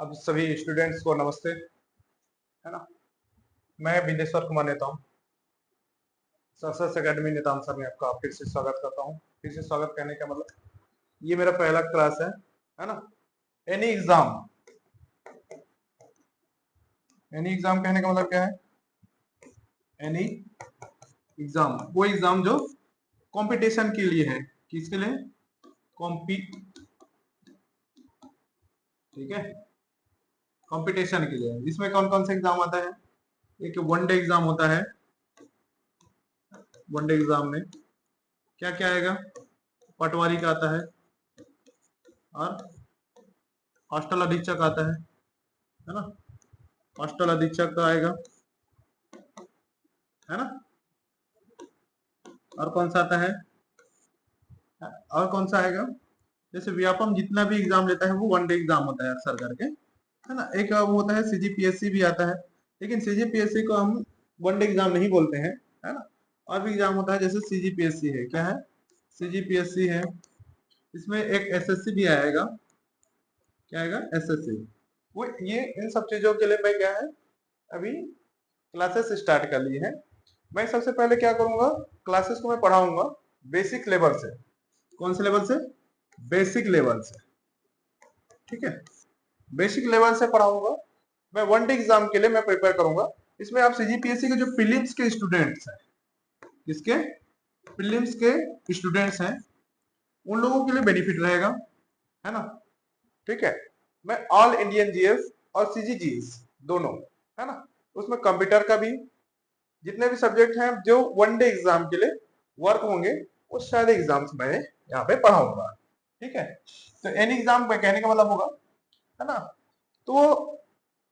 अब सभी स्टूडेंट्स को नमस्ते, है ना। मैं विदेश्वर कुमार नेता हूँ। सक्सेस एकेडमी नेताम सर में आपका फिर से स्वागत करता हूँ। फिर से स्वागत करने का मतलब ये मेरा पहला क्लास है ना। एनी एग्जाम, एनी एग्जाम कहने का मतलब क्या है? एनी एग्जाम, वो एग्जाम जो कंपटीशन के लिए है। किसके लिए? कॉम्पी, ठीक है, कंपटीशन के लिए। इसमें कौन कौन से एग्जाम आता है? एक वनडे एग्जाम होता है। वनडे एग्जाम में क्या क्या आएगा? पटवारी का आता है और हॉस्टल अधीक्षक आता है ना। हॉस्टल अधीक्षक का आएगा, है ना। और कौन सा आता है? और कौन सा आएगा? जैसे व्यापम जितना भी एग्जाम लेता है वो वनडे एग्जाम होता है अक्सर करके, है ना। एक वो होता है सीजीपीएससी भी आता है, लेकिन सीजीपीएससी को हम वनडे एग्जाम नहीं बोलते हैं, है ना। और भी एग्जाम होता है जैसे सीजीपीएससी है। क्या है? सीजीपीएससी है। इसमें एक एसएससी भी आएगा। क्या आएगा? एसएससी। वो ये इन सब चीजों के लिए मैं क्या है अभी क्लासेस स्टार्ट कर ली है। मैं सबसे पहले क्या करूंगा, क्लासेस को मैं पढ़ाऊंगा बेसिक लेवल से। कौन से लेवल से? बेसिक लेवल से, ठीक है। बेसिक लेवल से पढ़ाऊंगा। मैं वनडे एग्जाम के लिए मैं प्रिपेयर करूंगा। इसमें आप सीजीपीएससी के जो प्रीलिम्स के स्टूडेंट्स हैं, किसके? प्रीलिम्स के स्टूडेंट्स हैं, उन लोगों के लिए बेनिफिट रहेगा, है ना। ठीक है। मैं ऑल इंडियन जीएस और सीजीजीएस दोनों, है ना, उसमें कंप्यूटर का भी जितने भी सब्जेक्ट हैं जो वनडे एग्जाम के लिए वर्क होंगे वो सारे एग्जाम्स मैं यहाँ पे पढ़ाऊंगा, ठीक है। तो एनी एग्जाम कहने का मतलब होगा, है ना, तो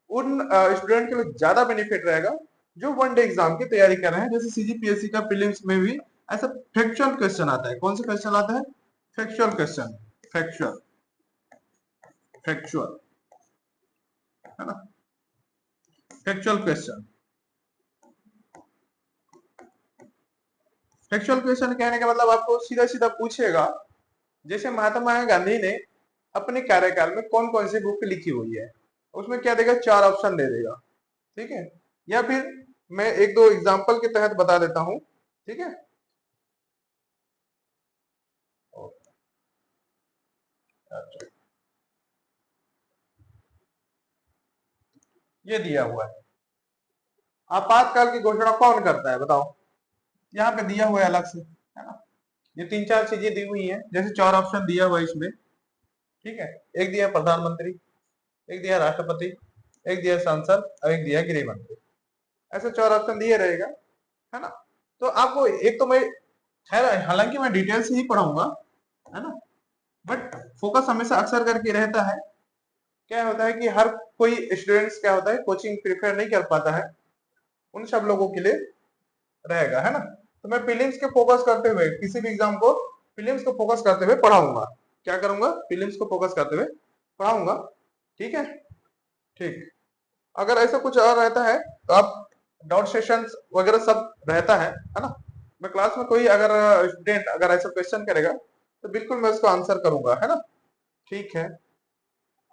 उन स्टूडेंट के लिए ज्यादा बेनिफिट रहेगा जो वनडे एग्जाम की तैयारी कर रहे हैं। जैसे सीजीपीएससी का प्रीलिम्स में भी ऐसा फैक्चुअल क्वेश्चन आता है। कौन सा क्वेश्चन आता है? फैक्चुअल क्वेश्चन, फैक्चुअल, फैक्चुअल, है ना, फैक्चुअल क्वेश्चन। फैक्चुअल क्वेश्चन कहने का मतलब आपको सीधा सीधा पूछेगा, जैसे महात्मा गांधी ने अपने कार्यकाल में कौन कौन सी बुक लिखी हुई है, उसमें क्या देगा? 4 ऑप्शन दे देगा, ठीक है। या फिर मैं एक दो एग्जांपल के तहत बता देता हूं, ठीक है। अच्छा, ये दिया हुआ है, आपातकाल की घोषणा कौन करता है बताओ? यहाँ पे दिया हुआ है अलग से, है ना। ये 3-4 चीजें दी हुई है, जैसे 4 ऑप्शन दिया हुआ है इसमें, ठीक है। एक दिया प्रधानमंत्री, एक दिया राष्ट्रपति, एक दिया सांसद और एक दिया गृह मंत्री। ऐसे 4 ऑप्शन दिए रहेगा, है ना। तो आपको एक तो मैं खैर हालांकि मैं डिटेल से ही पढ़ाऊंगा, है ना, बट फोकस हमेशा अक्सर करके रहता है। क्या होता है कि हर कोई स्टूडेंट्स क्या होता है कोचिंग प्रिफर नहीं कर पाता है, उन सब लोगों के लिए रहेगा, है ना। तो मैं प्रीलिम्स के फोकस करते हुए किसी भी एग्जाम को प्रीलिम्स को फोकस करते हुए पढ़ाऊंगा। क्या करूंगा? प्रीलिम्स को फोकस करते हुए पढ़ाऊंगा, ठीक है। ठीक, अगर ऐसा कुछ और रहता है तो आप डाउट सेशंस वगैरह सब रहता है ना। मैं क्लास में कोई अगर स्टूडेंट अगर ऐसा क्वेश्चन करेगा तो बिल्कुल मैं उसको आंसर करूंगा, है ना। ठीक है,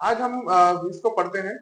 आज हम इसको पढ़ते हैं।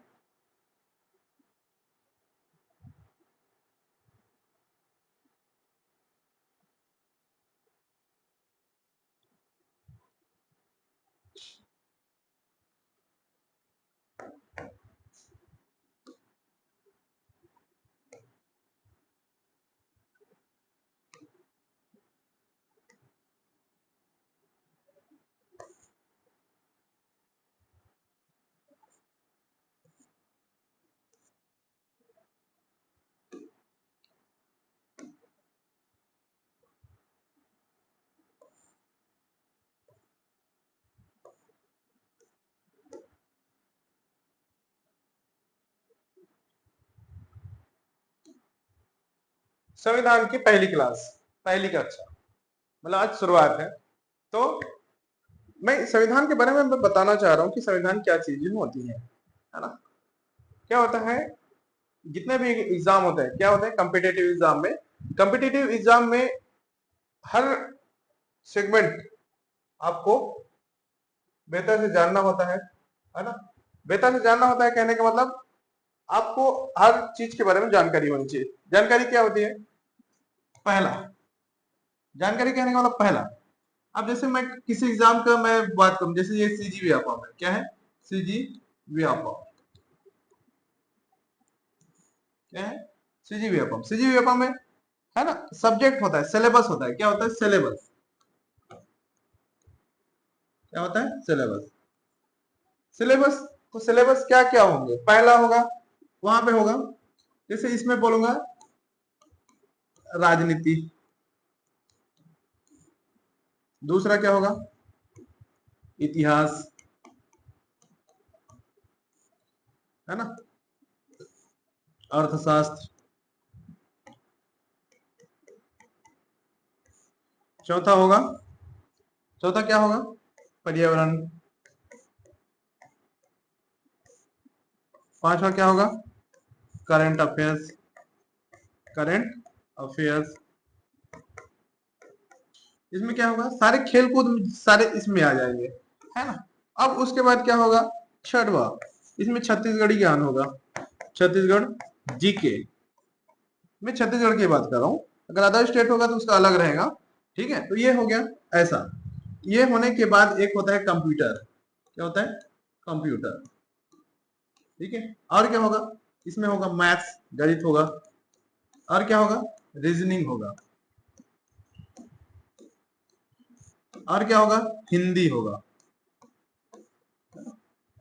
संविधान की पहली क्लास, पहली कक्षा, मतलब आज शुरुआत है। तो मैं संविधान के बारे में मैं बताना चाह रहा हूँ कि संविधान क्या चीजें होती है ना। क्या होता है, जितने भी एग्जाम होते हैं क्या होते हैं कॉम्पिटेटिव एग्जाम में, कॉम्पिटेटिव एग्जाम में हर सेगमेंट आपको बेहतर से जानना होता है ना। बेहतर से जानना होता है कहने का मतलब आपको हर चीज के बारे में जानकारी होनी चाहिए। जानकारी क्या होती है? पहला, जानकारी कहने का मतलब पहला। अब जैसे मैं किसी एग्जाम का मैं बात करूं, जैसे ये सीजी व्यापम है, क्या है? सीजी व्यापम, क्या है? सीजी व्यापम। सीजी व्यापम में है ना सब्जेक्ट होता है, सिलेबस होता है। क्या होता है? सिलेबस। क्या होता है? सिलेबस। सिलेबस, तो सिलेबस क्या क्या होंगे? पहला होगा, वहां पे होगा, जैसे इसमें बोलूंगा राजनीति। दूसरा क्या होगा? इतिहास, है ना, अर्थशास्त्र। चौथा होगा, चौथा क्या होगा? पर्यावरण। पांचवा क्या होगा? Current affairs. Current affairs. इसमें क्या होगा? सारे खेल कूद सारे इसमें आ जाएंगे, है ना। अब उसके बाद क्या होगा? छठवा, इसमें छत्तीसगढ़ी ज्ञान होगा। छत्तीसगढ़ जीके। मैं छत्तीसगढ़ की बात कर रहा हूँ, अगर अदर स्टेट होगा तो उसका अलग रहेगा। ठीक है, तो ये हो गया ऐसा। ये होने के बाद एक होता है कंप्यूटर। क्या होता है? कंप्यूटर। ठीक है, और क्या होगा? इसमें होगा मैथ्स, गणित होगा। और क्या होगा? रीजनिंग होगा। और क्या होगा? हिंदी होगा।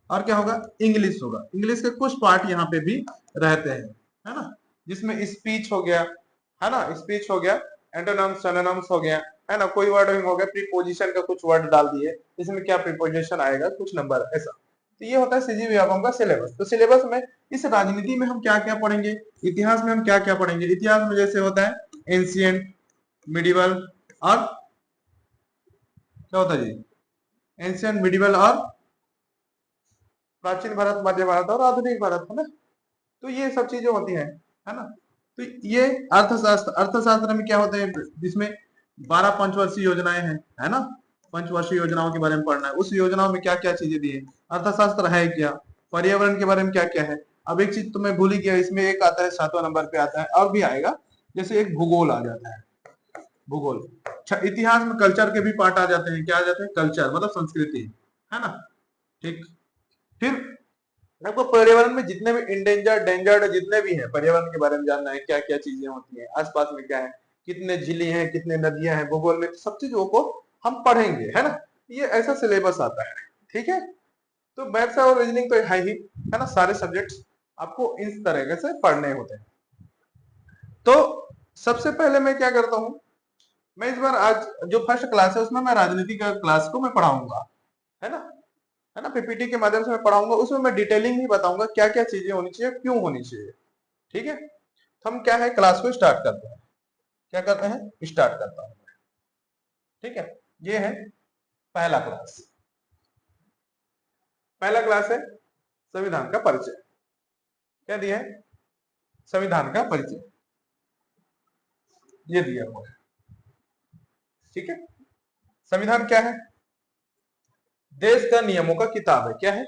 और क्या होगा? इंग्लिश होगा। इंग्लिश के कुछ पार्ट यहाँ पे भी रहते हैं, है ना, जिसमें स्पीच हो गया, है ना, स्पीच हो गया, एंटोनिम्स सिनोनिम्स हो गया, है ना, कोई वर्ड हो गया, प्रीपोजिशन का कुछ वर्ड डाल दिए, इसमें क्या प्रीपोजिशन आएगा, कुछ नंबर, ऐसा। तो ये होता है सीजी व्यापम का सिलेबस। तो सिलेबस में इस राजनीति में हम क्या क्या पढ़ेंगे, इतिहास में हम क्या क्या पढ़ेंगे। इतिहास में जैसे होता है एंशियंट, मिडिवल, और क्या होता है जी? एंशियंट, मिडिवल और प्राचीन भारत, मध्य भारत और आधुनिक भारत, है ना। तो ये सब चीजें होती हैं, है ना। तो ये अर्थशास्त्र, अर्थशास्त्र में क्या होते हैं? जिसमें 12 पंचवर्षीय योजनाएं हैं, है ना। पंचवर्षीय योजनाओं के बारे में पढ़ना है, उस योजनाओं में क्या क्या चीजें दी है। अर्थशास्त्र है क्या? पर्यावरण के बारे में क्या क्या है। अब एक चीज तो मैं भूल ही गया, इसमें एक आता है 7वां नंबर पे आता है, और भी आएगा, जैसे एक भूगोल आ जाता है। भूगोल। अच्छा, इतिहास में कल्चर के भी पार्ट आ जाते हैं। क्या आ जाते हैं? कल्चर मतलब संस्कृति, है ना। ठीक। फिर आपको पर्यावरण में जितने भी इंडेंजर्ड, डेंजर्ड जितने भी हैं, पर्यावरण के बारे में जानना है, क्या क्या चीजें होती हैं आसपास में, क्या है, कितने झीलें हैं, कितने नदियां हैं, भूगोल में सब चीजों को हम पढ़ेंगे, है ना। ये ऐसा सिलेबस आता है। ठीक है, तो मैथ्स और रीजनिंग तो है ही, है ना, सारे सब्जेक्ट्स आपको इस तरीके से पढ़ने होते हैं। तो सबसे पहले मैं क्या करता हूँ, मैं इस बार आज जो फर्स्ट क्लास है उसमें मैं राजनीति का क्लास को मैं पढ़ाऊंगा, है ना, है ना, पीपीटी के माध्यम से मैं पढ़ाऊंगा। उसमें मैं डिटेलिंग ही बताऊंगा क्या क्या चीजें होनी चाहिए, क्यों होनी चाहिए। ठीक है, तो हम क्या है, क्लास को स्टार्ट करते हैं। क्या करते हैं? स्टार्ट करता हूं। ठीक है, ये है पहला क्लास। पहला क्लास है संविधान का परिचय। क्या दिया है? संविधान का परिचय, ये दिया हुआ है। ठीक है, संविधान क्या है? देश का नियमों का किताब है। क्या है?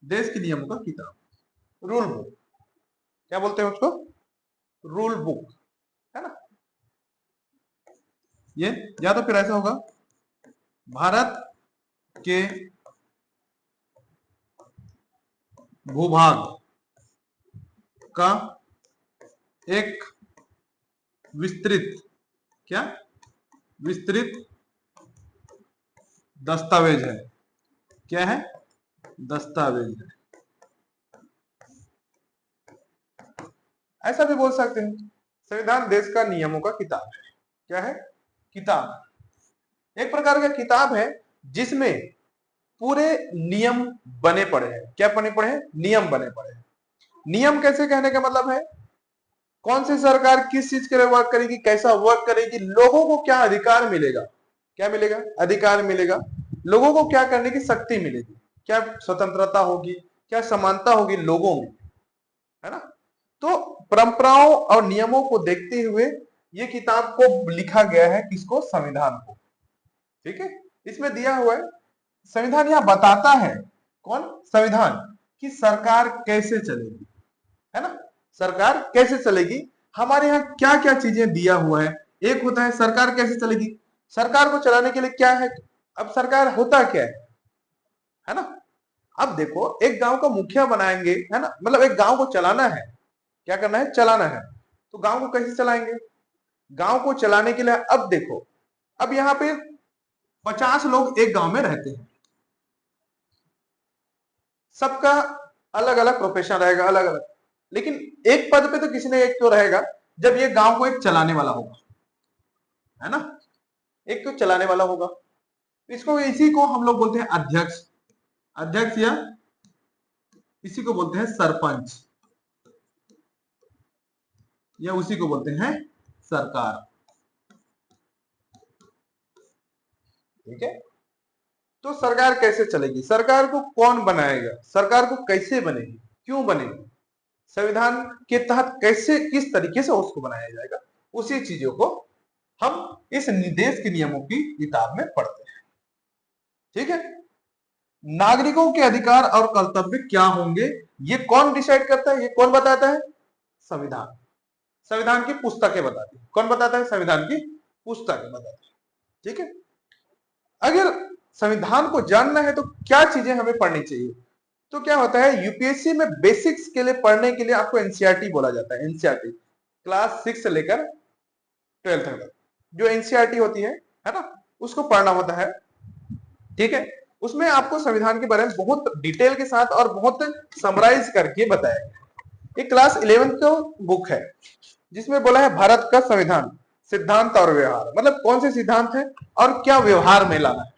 देश के नियमों का किताब, रूल बुक। क्या बोलते हैं उसको? रूल बुक, है ना। ये या तो फिर ऐसा होगा, भारत के भूभाग का एक विस्तृत, क्या, विस्तृत दस्तावेज है। क्या है? दस्तावेज है। ऐसा भी बोल सकते हैं, संविधान देश का नियमों का किताब है। क्या है? किताब, एक प्रकार का किताब है जिसमें पूरे नियम बने पड़े हैं। क्या बने पड़े हैं? नियम बने पड़े हैं। नियम कैसे कहने का मतलब है, कौन सी सरकार किस चीज के लिए वर्क करेगी, कैसा वर्क करेगी, लोगों को क्या अधिकार मिलेगा, क्या मिलेगा, अधिकार मिलेगा, लोगों को क्या करने की शक्ति मिलेगी, क्या स्वतंत्रता होगी, क्या समानता होगी लोगों में, है ना। तो परंपराओं और नियमों को देखते हुए ये किताब को लिखा गया है, किसको? संविधान को। ठीक है, इसमें दिया हुआ है, संविधान यह बताता है कौन? संविधान की सरकार कैसे चलेगी, है ना, सरकार कैसे चलेगी, हमारे यहाँ क्या क्या चीजें दिया हुआ है। एक होता है सरकार कैसे चलेगी, सरकार को चलाने के लिए क्या है, अब सरकार होता क्या है ना। अब देखो एक गांव का मुखिया बनाएंगे, है ना, मतलब एक गांव को चलाना है, क्या करना है, चलाना है, तो गांव को कैसे चलाएंगे, गांव को चलाने के लिए अब देखो, अब यहाँ पे 50 लोग एक गांव में रहते हैं, सबका अलग अलग प्रोफेशन रहेगा, अलग अलग, लेकिन एक पद पे तो किसी ने एक तो रहेगा, जब ये गांव को एक चलाने वाला होगा, है ना, एक तो चलाने वाला होगा, इसको इसी को हम लोग बोलते हैं अध्यक्ष, अध्यक्ष या इसी को बोलते हैं सरपंच, या उसी को बोलते हैं सरकार, ठीक है। तो सरकार कैसे चलेगी, सरकार को कौन बनाएगा, सरकार को कैसे बनेगी, क्यों बनेगी, संविधान के तहत कैसे किस तरीके से उसको बनाया जाएगा, उसी चीजों को हम इस देश के नियमों की किताब में पढ़ते हैं, ठीक है। नागरिकों के अधिकार और कर्तव्य क्या होंगे, ये कौन डिसाइड करता है, ये कौन बताता है, संविधान, संविधान की पुस्तकें बताती है, कौन बताता है, संविधान की पुस्तकें बताती है, ठीक है। अगर संविधान को जानना है तो क्या चीजें हमें पढ़नी चाहिए, तो क्या होता है, यूपीएससी में बेसिक्स के लिए पढ़ने के लिए आपको एनसीईआरटी बोला जाता है, एनसीईआरटी क्लास 6 से लेकर 12th तक जो एनसीईआरटी होती है ना, उसको पढ़ना होता है, ठीक है। उसमें आपको संविधान के बारे में बहुत डिटेल के साथ और बहुत समराइज करके बताया गया। ये क्लास 11th का बुक है, जिसमें बोला है भारत का संविधान सिद्धांत और व्यवहार, मतलब कौन से सिद्धांत है और क्या व्यवहार में लाना है,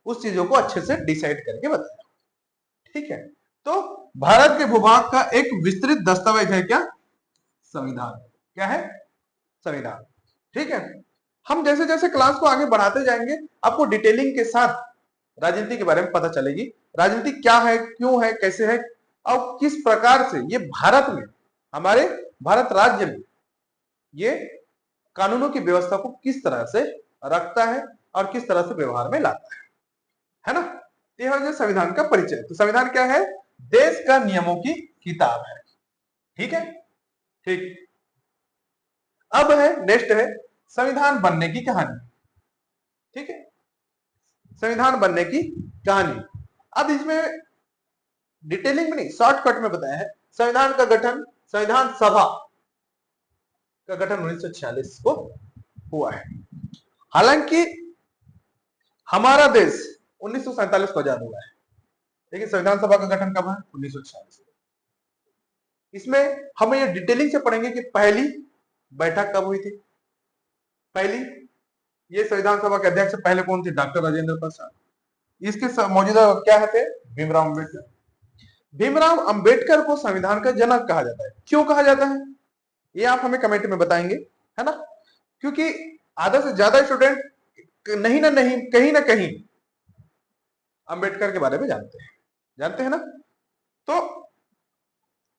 उस चीजों को अच्छे से डिसाइड करके बताया, ठीक है। तो भारत के भूभाग का एक विस्तृत दस्तावेज है क्या, संविधान, क्या है, संविधान, ठीक है। हम जैसे जैसे क्लास को आगे बढ़ाते जाएंगे आपको डिटेलिंग के साथ राजनीति के बारे में पता चलेगी, राजनीति क्या है, क्यों है, कैसे है, और किस प्रकार से ये भारत में, हमारे भारत राज्य में ये कानूनों की व्यवस्था को किस तरह से रखता है और किस तरह से व्यवहार में लाता है ना। यह है संविधान का परिचय। तो संविधान क्या है, देश का नियमों की किताब है, ठीक है, ठीक। अब है नेक्स्ट है संविधान बनने की कहानी, ठीक है, संविधान बनने की कहानी। अब इसमें डिटेलिंग में नहीं, शॉर्टकट में बताया है। संविधान का गठन, संविधान सभा का गठन 1946 को हुआ है। हालांकि हमारा देश 1947 को आजाद हुआ है, लेकिन संविधान सभा का गठन कब है, 1946। इसमें हम ये डिटेलिंग से पढ़ेंगे कि पहली बैठक कब हुई थी, पहली, ये संविधान सभा के अध्यक्ष पहले कौन थे, डॉक्टर राजेंद्र प्रसाद। इसके मौजूदा क्या थे, भीमराव अम्बेडकर। भीमराव अंबेडकर को संविधान का जनक कहा जाता है, क्यों कहा जाता है, ये आप हमें कमेंट में बताएंगे, है ना, क्योंकि आधा से ज्यादा स्टूडेंट नहीं ना नहीं कहीं ना कहीं अंबेडकर के बारे में जानते हैं ना। तो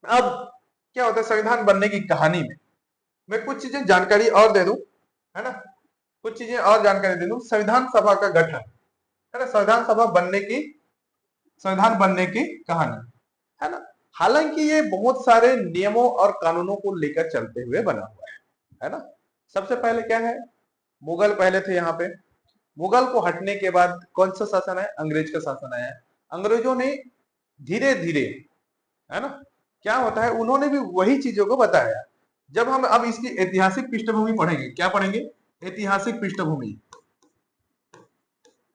अब क्या होता है, संविधान बनने की कहानी में मैं कुछ चीजें जानकारी और दे दूं, है ना, कुछ चीजें और जानकारी दे दूं। संविधान सभा का गठन, है ना, संविधान सभा बनने की, संविधान बनने की कहानी, है ना। हालांकि ये बहुत सारे नियमों और कानूनों को लेकर चलते हुए बना हुआ है ना। सबसे पहले क्या है, मुगल पहले थे यहाँ पे, मुगल को हटने के बाद कौन सा शासन है, अंग्रेज का शासन आया है। अंग्रेजों ने धीरे धीरे, है ना, क्या होता है, उन्होंने भी वही चीजों को बताया। जब हम अब इसकी ऐतिहासिक पृष्ठभूमि पढ़ेंगे, क्या पढ़ेंगे, ऐतिहासिक पृष्ठभूमि,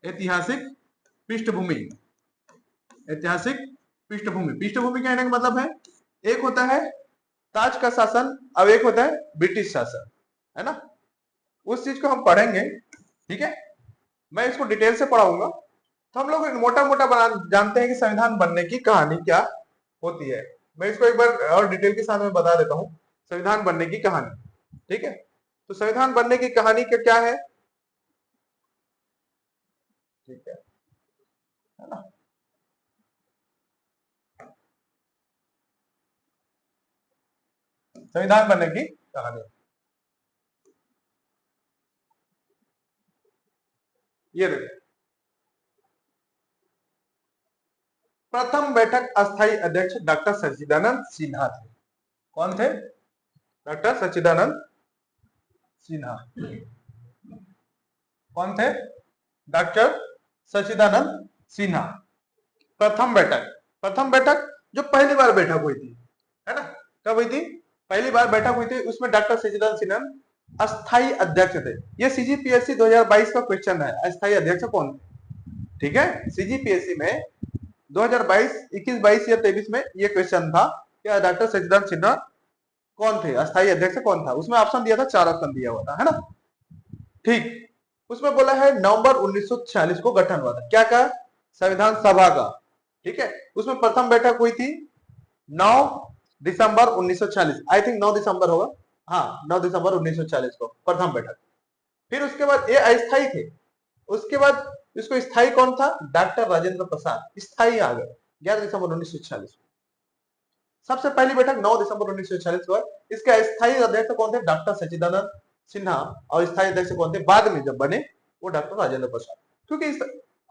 ऐतिहासिक पृष्ठभूमि, ऐतिहासिक पृष्ठभूमि, पृष्ठभूमि कहने का मतलब है, एक होता है ताज का शासन, अब एक होता है ब्रिटिश शासन, है ना, उस चीज को हम पढ़ेंगे, ठीक है। मैं इसको डिटेल से पढ़ाऊंगा। तो हम लोग मोटा मोटा बना जानते हैं कि संविधान बनने की कहानी क्या होती है। मैं इसको एक बार और डिटेल के साथ में बता देता हूँ, संविधान बनने की कहानी, ठीक है। तो संविधान बनने की कहानी का क्या है, ठीक है ना। संविधान बनने की कहानी ये देखो, प्रथम बैठक अस्थायी अध्यक्ष डॉक्टर सच्चिदानंद सिन्हा थे। कौन थे? डॉक्टर सच्चिदानंद सिन्हा। कौन थे? डॉक्टर सच्चिदानंद सिन्हा। प्रथम बैठक जो पहली बार बैठक हुई थी, है ना, कब हुई थी? पहली बार बैठक हुई थी, उसमें डॉक्टर सच्चिदानंद सिन्हा अस्थायी अध्यक्ष थे। ये सीजीपीएससी 2022 का क्वेश्चन है, अस्थायी अध्यक्ष कौन थे? ठीक है, सीजीपीएससी में 2022, 21, 22 या 23 में ये क्वेश्चन था कि डॉक्टर सच्चिदानंद सिन्हा कौन थे, अस्थायी अध्यक्ष कौन था। उसमें ऑप्शन दिया था, 4 ऑप्शन दिया हुआ था, है ना। ठीक, उसमें बोला है नवंबर 1946 को गठन हुआ था। क्या का? संविधान सभा का। ठीक है, उसमें प्रथम बैठक हुई थी 9 दिसंबर 1946, आई थिंक 9 दिसंबर होगा, हाँ 9 दिसंबर 1940 को प्रथम बैठक। फिर उसके बाद ये अस्थायी थे, उसके बाद इसको स्थायी कौन था? डॉक्टर राजेंद्र प्रसाद, स्थायी आ गए 11 दिसंबर 1946। सबसे पहली बैठक 9 दिसंबर 1946 को। इसके अस्थायी अध्यक्ष कौन थे? डॉक्टर सच्चिदानंद सिन्हा। और स्थायी अध्यक्ष कौन थे बाद में जब बने? वो डॉक्टर राजेंद्र प्रसाद। क्योंकि इस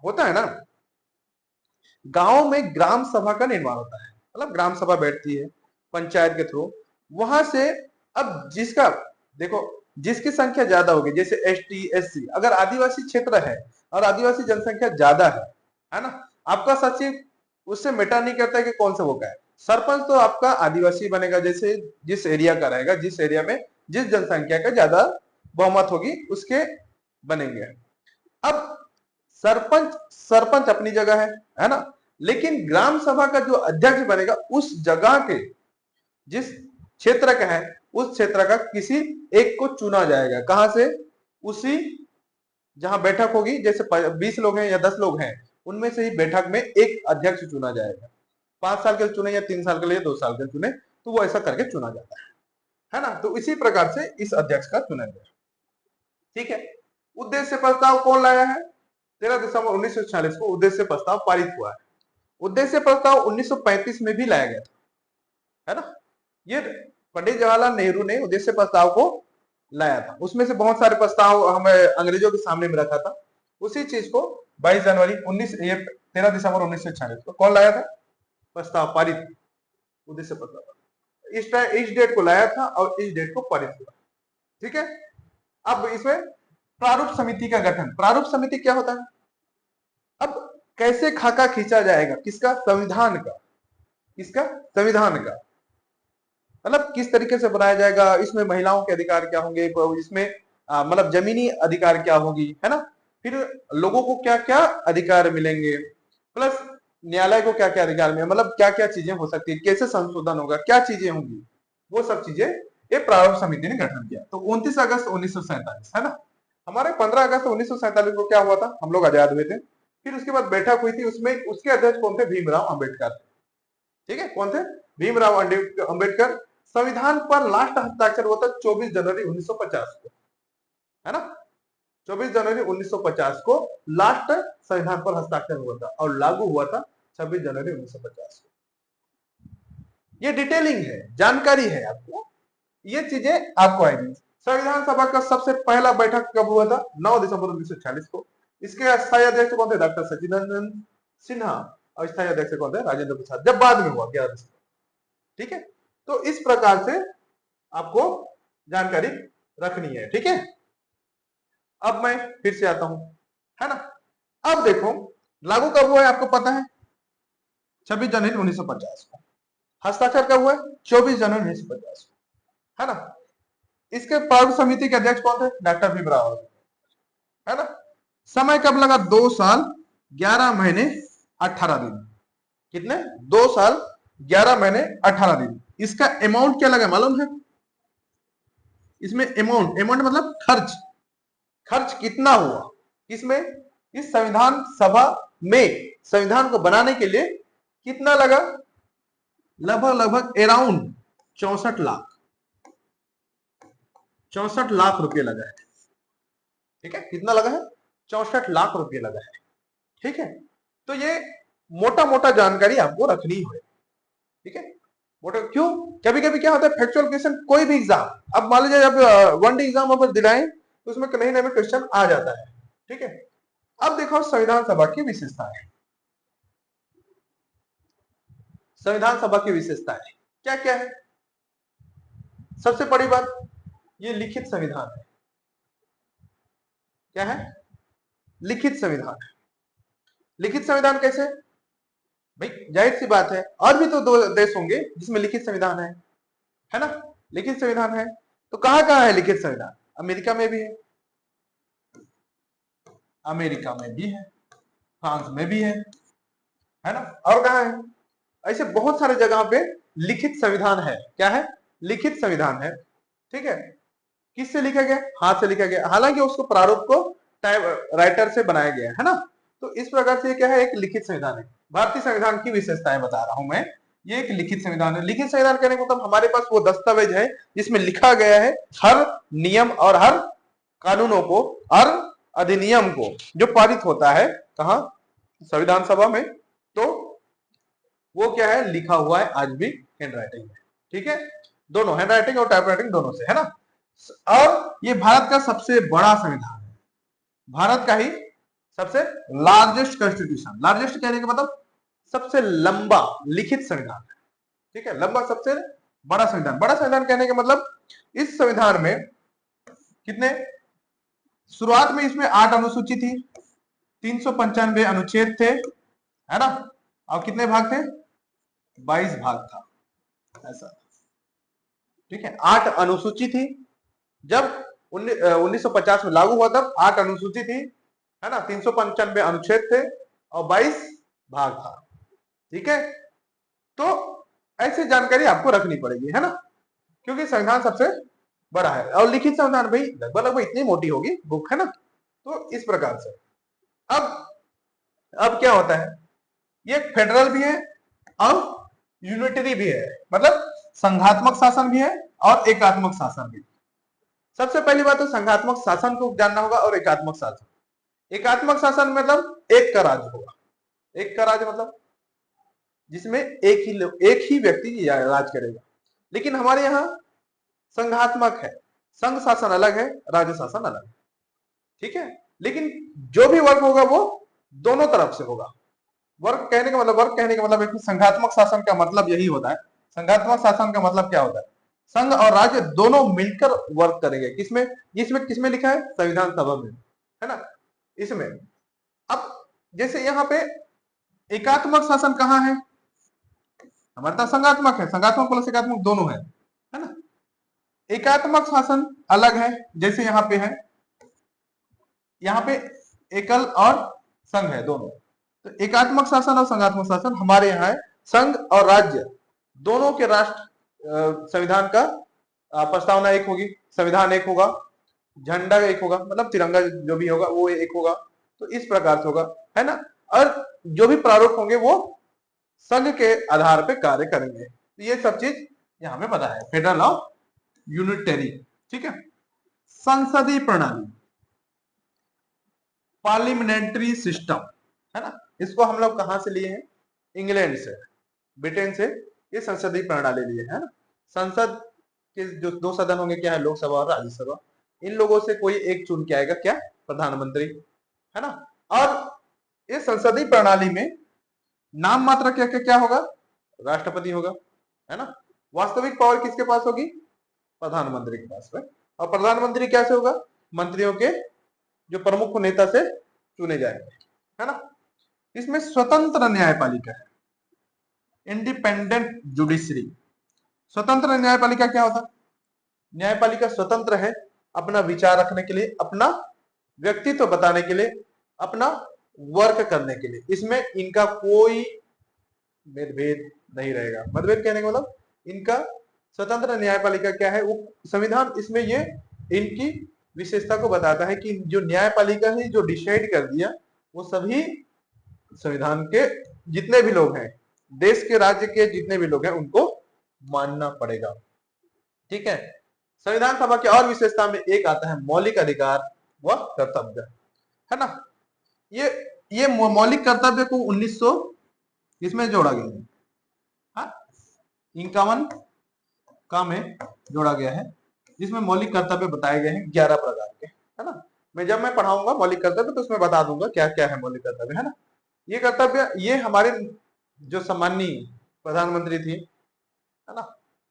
होता है ना, गांव में ग्राम सभा का निर्माण होता है, मतलब ग्राम सभा बैठती है पंचायत के थ्रू, वहां से अब जिसका देखो जिसकी संख्या ज्यादा होगी, जैसे एसटी एससी, अगर आदिवासी क्षेत्र है और आदिवासी जनसंख्या ज्यादा है ना, आपका सचिव उससे मैटर नहीं करता है कि कौन सा वो का है। सरपंच तो आपका आदिवासी बनेगा, जैसे जिस एरिया का रहेगा, जिस एरिया में जिस जनसंख्या का ज्यादा बहुमत होगी उसके बनेंगे। अब सरपंच अपनी जगह है ना, लेकिन ग्राम सभा का जो अध्यक्ष बनेगा उस जगह के जिस क्षेत्र का है उस क्षेत्र का किसी एक को चुना जाएगा। कहां से? उसी जहां बैठक होगी, जैसे 20 लोग हैं या 10 लोग हैं, उनमें से ही बैठक में एक अध्यक्ष चुना जाएगा। 5 साल के लिए चुने या 3 साल के लिए, 2 साल के लिए चुने, तो वो ऐसा करके चुना जाता है ना। तो इसी प्रकार से इस अध्यक्ष का चुना गया। ठीक है, उद्देश्य प्रस्ताव कौन लाया है? 13 दिसंबर 1946 को उद्देश्य प्रस्ताव पारित हुआ है। उद्देश्य प्रस्ताव 1935 में भी लाया गया था, है ना। ये पंडित जवाहरलाल नेहरू ने उद्देश्य प्रस्ताव को लाया था। उसमें से बहुत सारे प्रस्ताव हमें अंग्रेजों के सामने में रखा था। उसी चीज को 22 जनवरी 13 दिसंबर 1946 को कौन लाया था? प्रस्ताव पारित, उद्देश्य प्रस्ताव इस डेट को लाया था और इस डेट को पारित हुआ। ठीक है, अब इसमें प्रारूप समिति का गठन। प्रारूप समिति क्या होता है? अब कैसे खाका खींचा जाएगा? किसका? संविधान का। किसका? संविधान का। मतलब किस तरीके से बनाया जाएगा, इसमें महिलाओं के अधिकार क्या होंगे, इसमें मतलब जमीनी अधिकार क्या होगी, है ना, फिर लोगों को क्या क्या अधिकार मिलेंगे, प्लस न्यायालय को क्या क्या अधिकार मिलेंगे, मतलब क्या क्या चीजें हो सकती है, कैसे संशोधन होगा, क्या चीजें होंगी, वो सब चीजें ये प्रारूप समिति ने गठन किया। तो 29 अगस्त 1947, है ना। हमारे 15 अगस्त 1947 को क्या हुआ था? हम लोग आजाद हुए थे। फिर उसके बाद बैठक हुई थी, उसमें उसके अध्यक्ष कौन थे? भीमराव अंबेडकर। ठीक है, कौन थे? भीमराव अंबेडकर। संविधान पर लास्ट हस्ताक्षर हुआ था 24 जनवरी 1950 को, है ना। 24 जनवरी 1950 को लास्ट संविधान पर हस्ताक्षर हुआ था और लागू हुआ था 26 जनवरी 1950 को। ये डिटेलिंग है, जानकारी है आपको, ये चीजें आपको आएंगी। संविधान सभा का सबसे पहला बैठक कब हुआ था? 9 दिसंबर 1946 को। इसके अस्थायी अध्यक्ष कौन थे? डॉक्टर सच्चिदानंद सिन्हा। और स्थायी अध्यक्ष कौन थे? राजेंद्र प्रसाद, जब बाद में हुआ 11 दिसंबर। ठीक है, तो इस प्रकार से आपको जानकारी रखनी है। ठीक है, अब मैं फिर से आता हूं, है ना। अब देखो लागू कब हुआ है आपको पता है? 26 जनवरी 1950 को। हस्ताक्षर कब हुआ है? 24 जनवरी 1950 को, है ना। इसके प्रारूप समिति के अध्यक्ष कौन थे? डॉक्टर भीमराव, है ना। समय कब लगा? 2 साल 11 महीने 18 दिन। कितने? 2 साल 11 महीने 18 दिन। इसका अमाउंट क्या लगा मालूम है? इसमें अमाउंट मतलब खर्च कितना हुआ इसमें? इस संविधान सभा में संविधान को बनाने के लिए कितना लगा? लगभग अराउंड 64 लाख रुपए लगा है। ठीक है, कितना लगा है? 64 लाख रुपए लगा है। ठीक है, तो ये मोटा मोटा जानकारी आपको रखनी है। ठीक है, मोटा क्यों? कभी कभी क्या होता है, फैक्चुअल क्वेश्चन कोई भी एग्जाम, अब मान लीजिए जब 1D एग्जाम अगर दिलाएं तो उसमें कहीं ना कहीं क्वेश्चन आ जाता है। ठीक है, अब देखो संविधान सभा की विशेषताएं। संविधान सभा की विशेषताएं क्या क्या है? सबसे बड़ी बात, ये लिखित संविधान है। क्या है? लिखित संविधान है। लिखित संविधान कैसे? भाई जाहिर सी बात है, और भी तो दो देश होंगे जिसमें लिखित संविधान है ना? लिखित संविधान है तो कहां कहां है लिखित संविधान? अमेरिका में भी है, अमेरिका में भी है, फ्रांस में भी है ना? और कहां है? ऐसे बहुत सारे जगह पे लिखित संविधान है। क्या है? लिखित संविधान है। ठीक है, किससे लिखा गया? हाथ से लिखा गया, हालांकि उसको प्रारूप को टाइप राइटर से बनाया गया है ना। तो इस प्रकार से क्या है? एक लिखित संविधान है। भारतीय संविधान की विशेषताएं बता रहा हूं मैं। ये एक लिखित संविधान है। लिखित संविधान कहने का मतलब हमारे पास वो दस्तावेज है जिसमें लिखा गया है हर नियम और हर कानूनों को, हर अधिनियम को जो पारित होता है कहा? संविधान सभा में। तो वो क्या है? लिखा हुआ है आज भी हैंड राइटिंग में। ठीक है, दोनों हैंड राइटिंग और टाइप राइटिंग दोनों से, है ना। और ये भारत का सबसे बड़ा संविधान है, भारत का ही सबसे लार्जेस्ट कॉन्स्टिट्यूशन। लार्जेस्ट कहने का मतलब सबसे लंबा लिखित संविधान है। ठीक है, लंबा सबसे बड़ा संविधान। बड़ा संविधान कहने का मतलब इस संविधान में कितने, शुरुआत में इसमें 8 अनुसूची थी, 395 अनुच्छेद थे, है ना, और कितने भाग थे? 22 भाग था ऐसा। ठीक है, 8 अनुसूची थी। जब 1950 में लागू हुआ तब 8 अनुसूची थी, है ना, 395 अनुच्छेद थे और 22 भाग था। ठीक है, तो ऐसी जानकारी आपको रखनी पड़ेगी, है ना, क्योंकि संविधान सबसे बड़ा है। और लिखित संविधान भाई लगभग लगभग इतनी मोटी होगी बुक, है ना। तो इस प्रकार से अब क्या होता है, ये फेडरल भी है और यूनिटरी भी है, मतलब संघात्मक शासन भी है और एकात्मक शासन भी। सबसे पहली बात तो संघात्मक शासन को जानना होगा और एकात्मक शासन। एकात्मक शासन मतलब एक का राज्य होगा। एक का राज्य मतलब जिसमें एक ही व्यक्ति राज करेगा। लेकिन हमारे यहाँ संघात्मक है, संघ शासन अलग है, राज्य शासन अलग है। ठीक है, लेकिन जो भी वर्क होगा वो दोनों तरफ से होगा। वर्क कहने का मतलब एक संघात्मक शासन का मतलब यही होता है। संघात्मक शासन का मतलब क्या होता है? संघ और राज्य दोनों मिलकर वर्क करेंगे। किसमें लिखा है? संविधान सभा में, है ना, इसमें। अब जैसे यहाँ पे एकात्मक शासन कहाँ है? हमारे पास संघात्मक है, संघात्मक प्लस एकात्मक दोनों है ना। एकात्मक शासन अलग है, जैसे यहाँ पे है, यहाँ पे एकल और संघ है दोनों। तो एकात्मक शासन और संघात्मक शासन हमारे यहाँ है। संघ और राज्य दोनों के राष्ट्र संविधान का प्रस्तावना एक होगी, संविधान एक होगा, झंडा एक होगा, मतलब तिरंगा जो भी होगा वो एक होगा। तो इस प्रकार से होगा, है ना। और जो भी प्रारूप होंगे वो संघ के आधार पे कार्य करेंगे। तो ये सब चीज यहाँ पे पता है, फेडरल और यूनिटरी। ठीक है, संसदीय प्रणाली, पार्लियामेंट्री सिस्टम, है ना, इसको हम लोग कहां से लिए हैं? इंग्लैंड से, ब्रिटेन से ये संसदीय प्रणाली लिए, है ना। संसद के जो 2 सदन होंगे, क्या है? लोकसभा और राज्यसभा। इन लोगों से कोई एक चुन के आएगा, क्या? प्रधानमंत्री, है ना। और इस संसदीय प्रणाली में नाम मात्र क्या क्या क्या होगा? राष्ट्रपति होगा, है ना। वास्तविक पावर किसके पास होगी? प्रधानमंत्री के पास में। और प्रधानमंत्री कैसे होगा? मंत्रियों के जो प्रमुख नेता से चुने जाएंगे, है ना। इसमें स्वतंत्र न्यायपालिका है, इंडिपेंडेंट जुडिशरी। स्वतंत्र न्यायपालिका क्या होता है? न्यायपालिका स्वतंत्र है अपना विचार रखने के लिए, अपना व्यक्तित्व बताने के लिए, अपना वर्क करने के लिए। इसमें इनका कोई मतभेद नहीं रहेगा। मतभेद कहने का मतलब इनका स्वतंत्र न्यायपालिका क्या है, वो संविधान इसमें ये इनकी विशेषता को बताता है कि जो न्यायपालिका है जो डिसाइड कर दिया वो सभी संविधान के जितने भी लोग हैं, देश के राज्य के जितने भी लोग हैं, उनको मानना पड़ेगा। ठीक है, संविधान सभा की और विशेषता में एक आता है मौलिक अधिकार व कर्तव्य, है ना। ये मौलिक कर्तव्य को 1900 इसमें जोड़ा गया है, हाँ, 51 का में जोड़ा गया है, जिसमें मौलिक कर्तव्य बताए गए हैं 11 प्रकार के, है ना। जब मैं पढ़ाऊंगा मौलिक कर्तव्य तो उसमें बता दूंगा क्या क्या है मौलिक कर्तव्य, है ना। ये कर्तव्य ये हमारे जो सामान्य प्रधानमंत्री थी, है ना,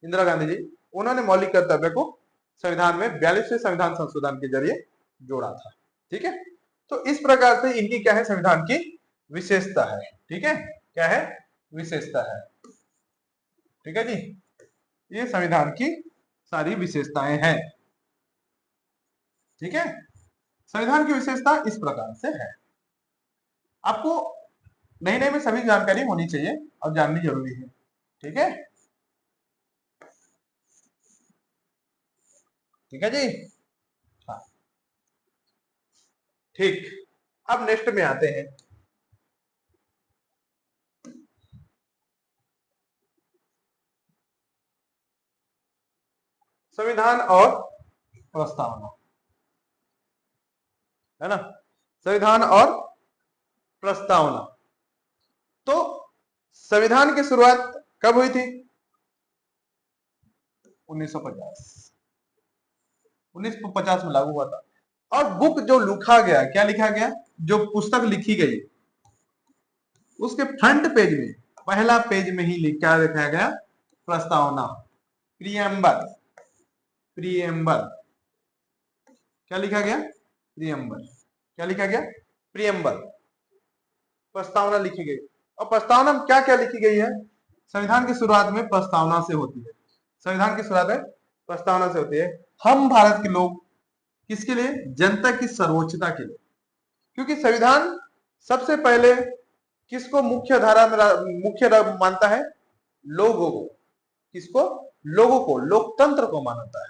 इंदिरा गांधी जी, उन्होंने मौलिक कर्तव्य को संविधान में 42वें संविधान संशोधन के जरिए जोड़ा था। ठीक है, तो इस प्रकार से इनकी क्या है, संविधान की विशेषता है। ठीक है, क्या है, विशेषता है। ठीक है जी, ये संविधान की सारी विशेषताएं हैं। ठीक है, संविधान की विशेषता इस प्रकार से है। आपको नई नई में सभी जानकारी होनी चाहिए और जाननी जरूरी है। ठीक है, ठीक है जी, हाँ ठीक। अब नेक्स्ट में आते हैं, संविधान और प्रस्तावना, है ना, संविधान और प्रस्तावना। तो संविधान की शुरुआत कब हुई थी? 1950, 1950 में लागू हुआ था। और बुक जो लिखा गया, क्या लिखा गया, जो पुस्तक लिखी गई, उसके फ्रंट पेज में, पहला पेज में ही क्या लिखा गया, प्रस्तावना, प्रियम्बल। प्रियम्बल क्या लिखा गया, प्रियम्बल। क्या लिखा गया, प्रियम्बल, प्रस्तावना लिखी गई। और प्रस्तावना में क्या क्या लिखी गई है? संविधान की शुरुआत में प्रस्तावना से होती है। संविधान की शुरुआत में प्रस्तावना से होती है। हम भारत के लोग किसके लिए? जनता की सर्वोच्चता के लिए। क्योंकि संविधान सबसे पहले किसको मुख्य धारा में मुख्य मानता है? लोगों को। किसको? लोगों को, लोकतंत्र को मानता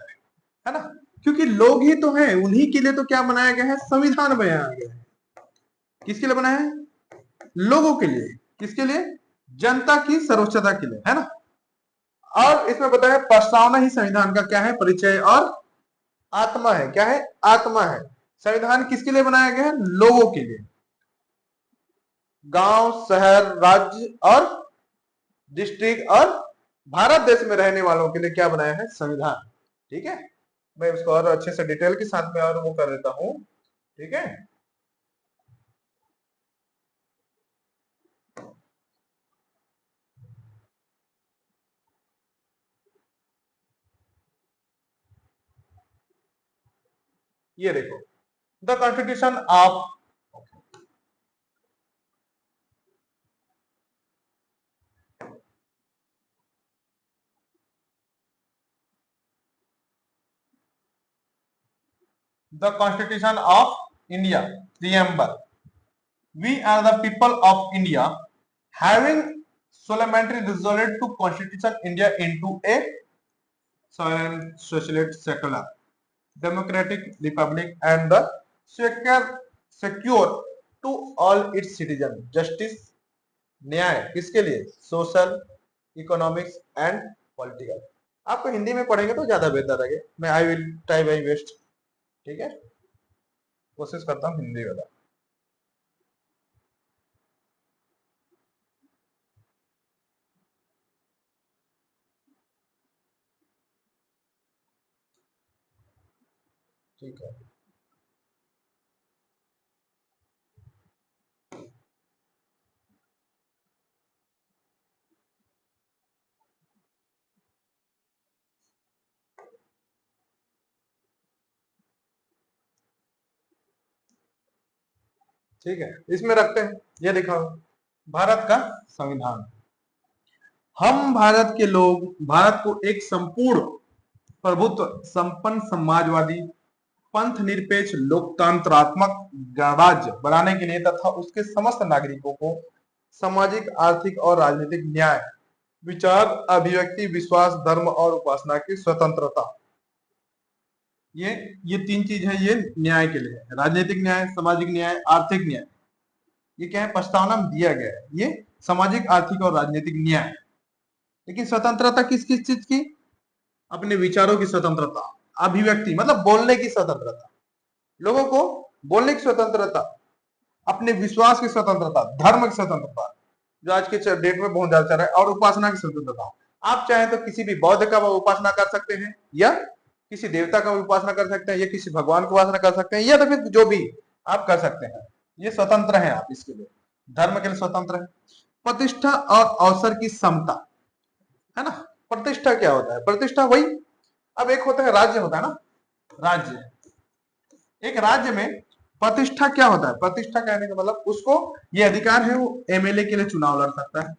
है ना। क्योंकि लोग ही तो हैं, उन्हीं के लिए तो क्या बनाया गया है, संविधान बनाया गया है। किसके लिए बनाया है? लोगों के लिए। किसके लिए? जनता की सर्वोच्चता के लिए, है ना। और इसमें बताया प्रस्तावना ही संविधान का क्या है, परिचय और आत्मा है। क्या है? आत्मा है। संविधान किसके लिए बनाया गया है? लोगों के लिए। गांव, शहर, राज्य और डिस्ट्रिक्ट और भारत देश में रहने वालों के लिए क्या बनाया है? संविधान। ठीक है, मैं उसको और अच्छे से डिटेल के साथ में और वो कर देता हूं। ठीक है, ये देखो, the constitution of the Constitution of India, preamble. We are the people of India, having solemnly resolved to Constitution India into a sovereign, socialist, secular, democratic republic, and the secure to all its citizens justice, न्याय किसके लिए? Social, economics and political. आपको हिंदी में पढ़ेंगे तो ज्यादा बेहतर है। मैं I will try my best. ठीक है, कोशिश करता हूँ हिंदी वाला। ठीक है, ठीक है, इसमें रखते हैं। ये दिखाओ, भारत का संविधान। हम भारत के लोग भारत को एक संपूर्ण प्रभुत्व संपन्न समाजवादी पंथ निरपेक्ष लोकतंत्रात्मक गणराज्य बनाने के लिए तथा उसके समस्त नागरिकों को सामाजिक, आर्थिक और राजनीतिक न्याय, विचार, अभिव्यक्ति, विश्वास, धर्म और उपासना की स्वतंत्रता, ये तीन चीज है, ये न्याय के लिए है। राजनीतिक न्याय, सामाजिक न्याय, आर्थिक न्याय। ये क्या है? प्रस्तावना में दिया गया है, ये सामाजिक, आर्थिक और राजनीतिक न्याय। लेकिन स्वतंत्रता किस किस चीज की? अपने विचारों की स्वतंत्रता, अभिव्यक्ति मतलब बोलने की स्वतंत्रता, लोगों को बोलने की स्वतंत्रता, अपने विश्वास की स्वतंत्रता, धर्म की स्वतंत्रता, जो आज के डेट में बहुत ज्यादा चल रहा है, और उपासना की स्वतंत्रता। आप चाहें तो किसी भी बौद्ध का उपासना कर सकते हैं, या किसी देवता का उपासना कर सकते हैं, या किसी भगवान की उपासना कर सकते हैं, या तो फिर जो भी आप कर सकते हैं। ये स्वतंत्र है, आप इसके लिए धर्म के लिए स्वतंत्र है। प्रतिष्ठा और अवसर की समता, है ना। प्रतिष्ठा क्या होता है, प्रतिष्ठा वही, अब एक होता है राज्य होता है ना, राज्य, एक राज्य में प्रतिष्ठा क्या होता है, प्रतिष्ठा कहने का मतलब उसको ये अधिकार है, वो एमएलए के लिए चुनाव लड़ सकता है,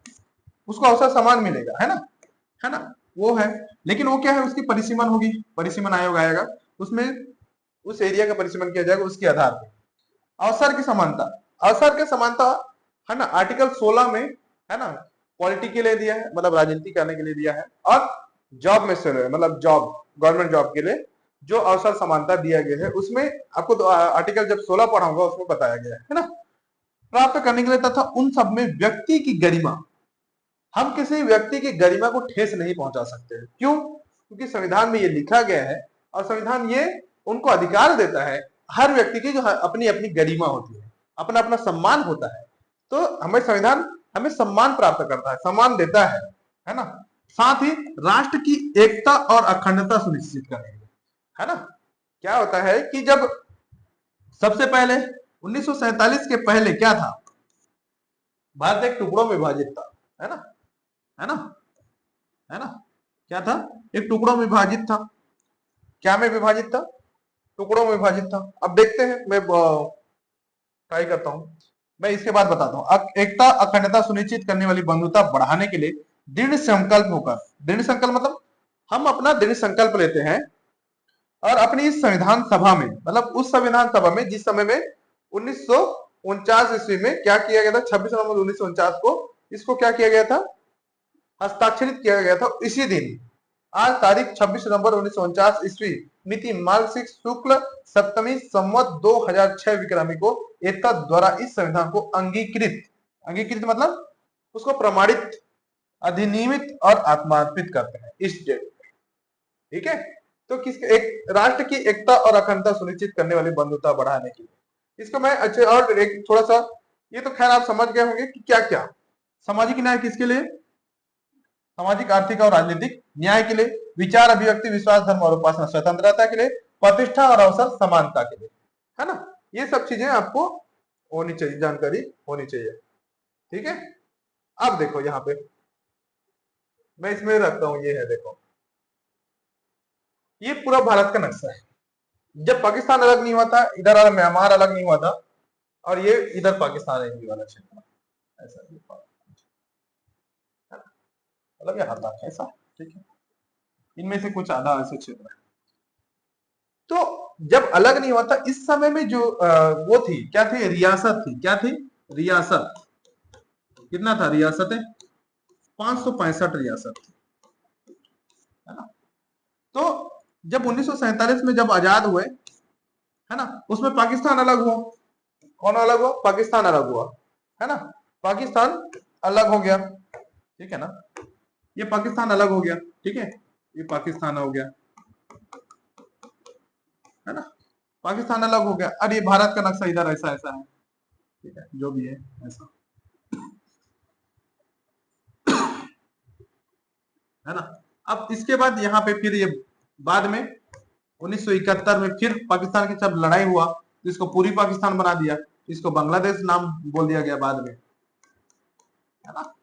उसको अवसर समान मिलेगा, है ना, है ना, वो है। लेकिन वो क्या है, उसकी परिसीमन होगी, परिसीमन आयोग आएगा, उसमें उस एरिया का परिसीमन किया जाएगा उसके आधार पर। अवसर की समानता, अवसर की समानता है ना, आर्टिकल 16 में है ना, पॉलिटी के लिए दिया है, मतलब राजनीति करने के लिए दिया है, और जॉब में से मतलब जॉब, गवर्नमेंट जॉब के लिए जो अवसर समानता दिया गया है, उसमें आपको आर्टिकल जब 16 पढ़ाऊंगा उसमें बताया गया है ना, प्राप्त करने के लिए तथा उन सब में व्यक्ति की गरिमा, हम किसी व्यक्ति की गरिमा को ठेस नहीं पहुंचा सकते। क्यों? क्योंकि संविधान में ये लिखा गया है, और संविधान ये उनको अधिकार देता है, हर व्यक्ति की जो अपनी अपनी गरिमा होती है, अपना अपना सम्मान होता है, तो हमें संविधान हमें सम्मान प्राप्त करता है, सम्मान देता है ना। साथ ही राष्ट्र की एकता और अखंडता सुनिश्चित करने के लिए, है ना। क्या होता है कि जब सबसे पहले 1947 के पहले क्या था, भारत एक टुकड़ों में विभाजित था, है ना, है ना, है ना, क्या था, एक टुकड़ों में विभाजित था, क्या में विभाजित था, टुकड़ों में विभाजित था। अब देखते हैं, मैं ट्राई करता हूं, मैं इसके बाद बताता हूं। एकता अखंडता सुनिश्चित करने वाली बंधुता बढ़ाने के लिए दृढ़ संकल्प होकर, दृढ़ संकल्प मतलब हम अपना दृढ़ संकल्प लेते हैं, और अपनी इस संविधान सभा में, मतलब उस संविधान सभा में जिस समय में 1949 ईस्वी में क्या किया गया था, 26 नवंबर 1949 को इसको क्या किया गया था, हस्ताक्षरित किया गया था। इसी दिन, आज तारीख 26 नवंबर 1949 ईस्वी, मिति मार्गशीर्ष शुक्ल सप्तमी संवत 2006 विक्रमी को एतद द्वारा इस संविधान को अंगीकृत, अंगीकृत मतलब उसको प्रमाणित, अधिनियमित और आत्मार्पित करते हैं इस डेट, ठीक है। तो किस एक राष्ट्र की एकता और अखंडता सुनिश्चित करने वाली बंधुता बढ़ाने के लिए, इसको मैं अच्छे और एक थोड़ा सा, ये तो खैर आप समझ गए होंगे कि क्या क्या, सामाजिक न्याय किसके लिए, सामाजिक आर्थिक और राजनीतिक न्याय के लिए, विचार अभिव्यक्ति विश्वास धर्म और उपासना स्वतंत्रता के लिए, प्रतिष्ठा और अवसर समानता के लिए, है ना। ये सब चीजें आपको होनी चाहिए, जानकारी होनी चाहिए, ठीक है। अब देखो यहाँ पे मैं इसमें रखता हूं, ये है देखो, ये पूरा भारत का नक्शा है। जब पाकिस्तान अलग नहीं हुआ था, इधर म्यांमार अलग नहीं हुआ था, और ये इधर पाकिस्तान है, वाला क्षेत्र ऐसा, मतलब ये लद्दाख ऐसा, ठीक है, इनमें से कुछ आधा ऐसे क्षेत्र है। तो जब अलग नहीं हुआ था, इस समय में जो वो थी, क्या थी, रियासत थी, क्या थी, रियासत, कितना था रियासतें, 565 रियासत थी, है ना। तो जब 1947 में जब आजाद हुए, है ना, उसमें पाकिस्तान अलग हुआ, कौन अलग हुआ, पाकिस्तान अलग हुआ, है ना, पाकिस्तान अलग हो गया, ठीक है ना, ये पाकिस्तान अलग हो गया, ठीक है, ये पाकिस्तान हो गया, है ना, पाकिस्तान अलग हो गया। और ये भारत का नक्शा इधर ऐसा ऐसा है, ठीक है, जो भी है ऐसा, है ना। अब इसके बाद यहाँ पे फिर ये बाद में 1971 में फिर पाकिस्तान के जब लड़ाई हुआ, तो इसको पूरी पाकिस्तान बना दिया, इसको बांग्लादेश नाम बोल दिया गया बाद में, है ना।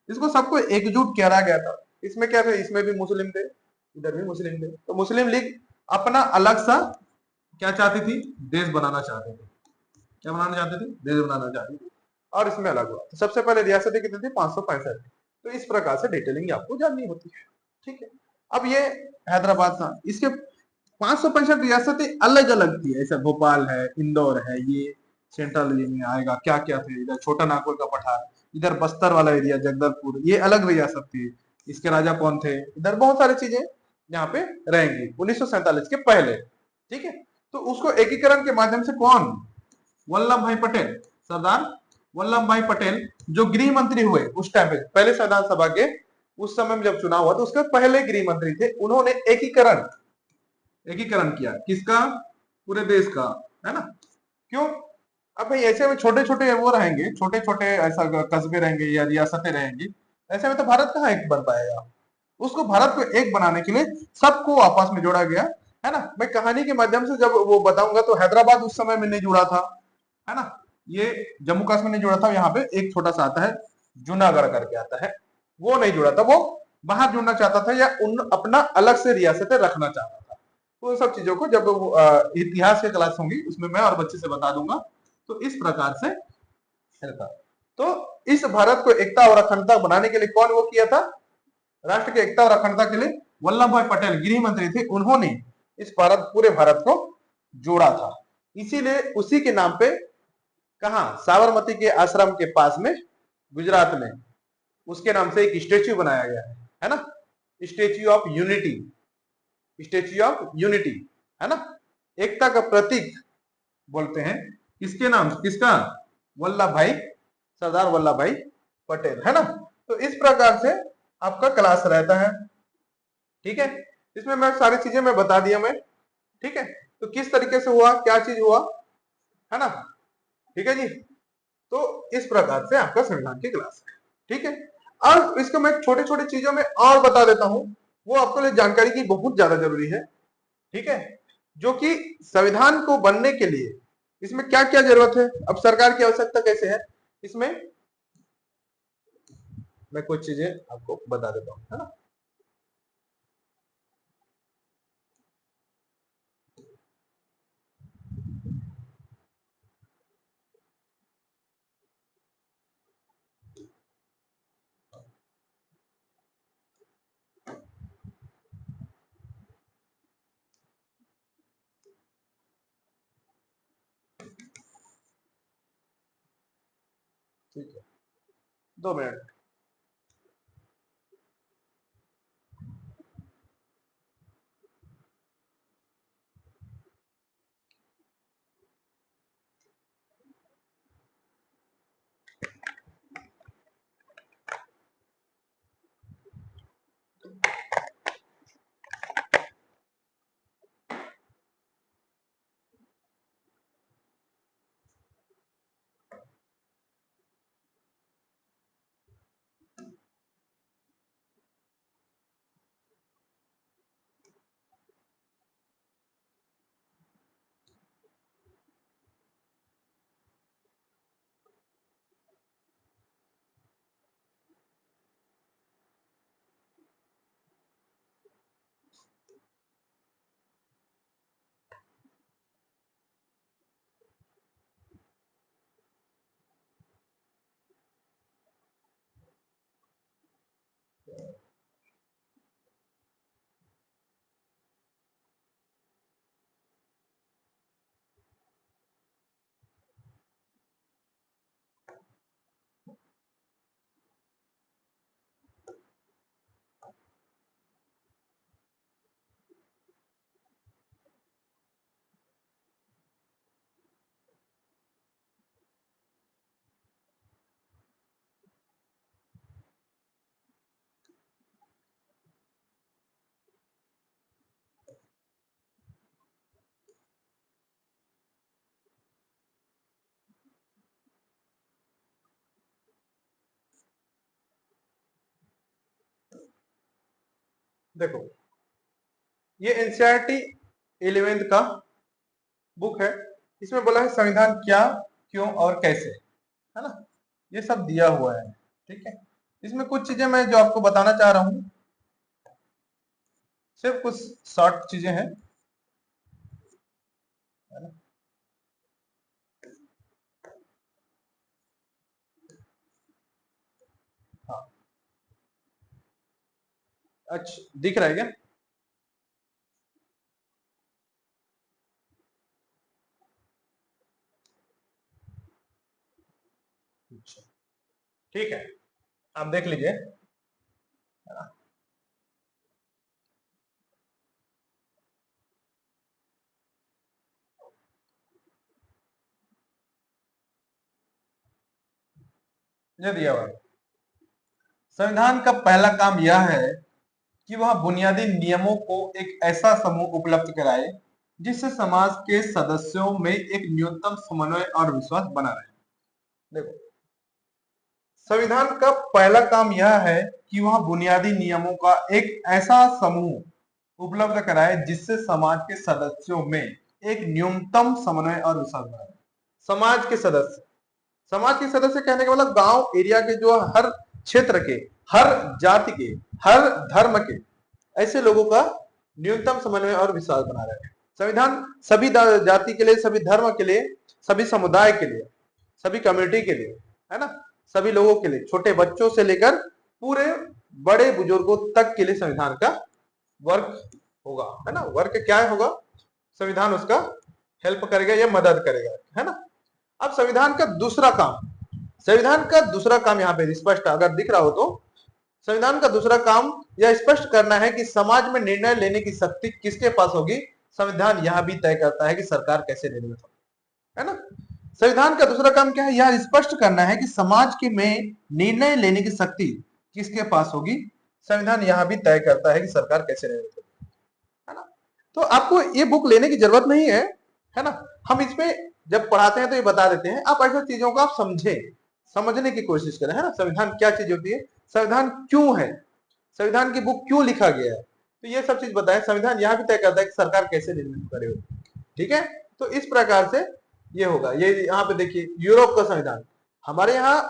इसको सबको एकजुट किया गया था। इसमें क्या था, इसमें भी मुस्लिम थे, इधर भी मुस्लिम थे, तो मुस्लिम लीग अपना अलग सा क्या चाहती थी, देश बनाना चाहते थे, क्या बनाना चाहते थे, देश बनाना चाहते थे, और इसमें अलग हुआ। तो सबसे पहले रियासतें कितनी थी, 565। तो इस प्रकार से डिटेलिंग आपको जाननी होती है, ठीक है। अब ये हैदराबाद था, इसके 565 रियासतें अलग अलग थी, ऐसा भोपाल है, इंदौर है, ये सेंट्रल ये में आएगा, क्या क्या थे, इधर छोटा नागपुर का पठार, इधर बस्तर वाला एरिया जगदलपुर, ये अलग रियासत थी, इसके राजा कौन थे, इधर बहुत सारी चीजें यहाँ पे रहेंगी 1947 के पहले, ठीक है। तो उसको एकीकरण के माध्यम से कौन, वल्लभ भाई पटेल, सरदार वल्लभ भाई पटेल जो गृह मंत्री हुए उस टाइम पे, पहले संविधान सभा के उस समय में जब चुनाव हुआ, तो उसके पहले गृह मंत्री थे, उन्होंने एकीकरण, एकीकरण किया, किसका, पूरे देश का, है ना। क्यों, अब भाई ऐसे में छोटे छोटे वो रहेंगे, छोटे छोटे ऐसा कस्बे रहेंगे या रियासतें रहेंगी, ऐसे में तो भारत कहाँ एक बन पाएगा। उसको भारत को एक बनाने के लिए सबको आपस में जोड़ा गया, है ना। मैं कहानी के माध्यम से जब वो बताऊंगा, तो हैदराबाद उस समय में नहीं जुड़ा था, है ना, ये जम्मू कश्मीर नहीं जुड़ा था। यहाँ पे एक छोटा सा आता है, जूनागढ़ करके आता है, वो नहीं जुड़ा था, वो बाहर जुड़ना चाहता था या उन अपना अलग से रियासतें रखना चाहता था। तो उन सब चीजों को जब इतिहास की क्लास होंगी उसमें मैं और बच्चे से बता दूंगा। तो इस प्रकार से था। तो इस भारत को एकता और अखंडता बनाने के लिए कौन वो किया था, राष्ट्र की एकता और अखंडता के लिए वल्लभ भाई पटेल गृह मंत्री थे, उन्होंने इस पूरे भारत को जोड़ा था। इसीलिए उसी के नाम पे कहा, साबरमती के आश्रम के पास में गुजरात में उसके नाम से एक स्टेच्यू बनाया गया है ना, statue of unity, statue of unity है ना, एकता का प्रतीक बोलते हैं। किसके नाम, किसका, वल्लभ भाई, सरदार वल्लभ भाई पटेल है ना। तो इस प्रकार से आपका क्लास रहता है, ठीक है। इसमें मैं सारी चीजें मैं बता दिया मैं, ठीक है। तो किस तरीके से हुआ, क्या चीज हुआ, है ना, ठीक है जी। तो इस प्रकार से आपका संविधान की क्लास है, ठीक है। और इसको मैं छोटे छोटे चीजों में और बता देता हूं, वो आपके लिए जानकारी की बहुत ज्यादा जरूरी है, ठीक है। जो कि संविधान को बनने के लिए इसमें क्या क्या जरूरत है, अब सरकार की आवश्यकता कैसे है, इसमें मैं कुछ चीजें आपको बता देता हूं, है ना। ठीक है, 2 मिनट। देखो, ये एनसीईआरटी 11th का बुक है, इसमें बोला है संविधान क्या, क्यों और कैसे, है ना, ये सब दिया हुआ है, ठीक है। इसमें कुछ चीजें मैं जो आपको बताना चाह रहा हूं, सिर्फ कुछ शॉर्ट चीजें हैं, है ना। हाँ, अच्छा दिख रहा है क्या, अच्छा ठीक है, आप देख लीजिए, है ना। ये दिया हुआ है, संविधान का पहला काम यह है कि वह बुनियादी नियमों को एक ऐसा समूह उपलब्ध कराए जिससे समाज के सदस्यों में एक न्यूनतम समन्वय और विश्वास बना रहे। देखो, संविधान का पहला काम यह है कि वह बुनियादी नियमों का एक ऐसा समूह उपलब्ध कराए जिससे समाज के सदस्यों में एक न्यूनतम समन्वय और विश्वास बनाए। समाज के सदस्य, समाज के सदस्य कहने का मतलब गांव एरिया के जो हर क्षेत्र के, हर जाति के, हर धर्म के ऐसे लोगों का न्यूनतम समन्वय और विश्वास बना रहे। संविधान सभी जाति के लिए, सभी धर्म के लिए, सभी समुदाय के लिए, सभी कम्युनिटी के लिए, है ना, सभी लोगों के लिए, छोटे बच्चों से लेकर पूरे बड़े बुजुर्गों तक के लिए संविधान का वर्क होगा, है ना। वर्क क्या होगा? संविधान उसका हेल्प करेगा या मदद करेगा, है ना। अब संविधान का दूसरा काम, संविधान का दूसरा काम यहाँ पे स्पष्ट अगर दिख रहा हो तो, संविधान का दूसरा काम यह स्पष्ट करना है कि समाज में निर्णय लेने की शक्ति किसके पास होगी। संविधान यह भी तय करता है कि सरकार कैसे निर्णय, है ना। संविधान का दूसरा काम क्या है? यह स्पष्ट करना है कि समाज के में निर्णय लेने की शक्ति किसके पास होगी। संविधान यह भी तय करता है कि सरकार कैसे निर्णय लेगी, है ना। तो आपको ये बुक लेने की जरूरत नहीं है ना। हम इसमें जब पढ़ाते हैं तो ये बता देते हैं, आप ऐसी चीजों को आप समझने की कोशिश करें, है ना। संविधान क्या चीज होती है, संविधान क्यों है, संविधान की बुक क्यों लिखा गया है, तो ये सब चीज बताएं। संविधान यह भी तय करता है कि सरकार कैसे निर्णय करे, ठीक है। तो इस प्रकार से ये होगा। ये यहाँ पे देखिए यूरोप का संविधान, हमारे यहाँ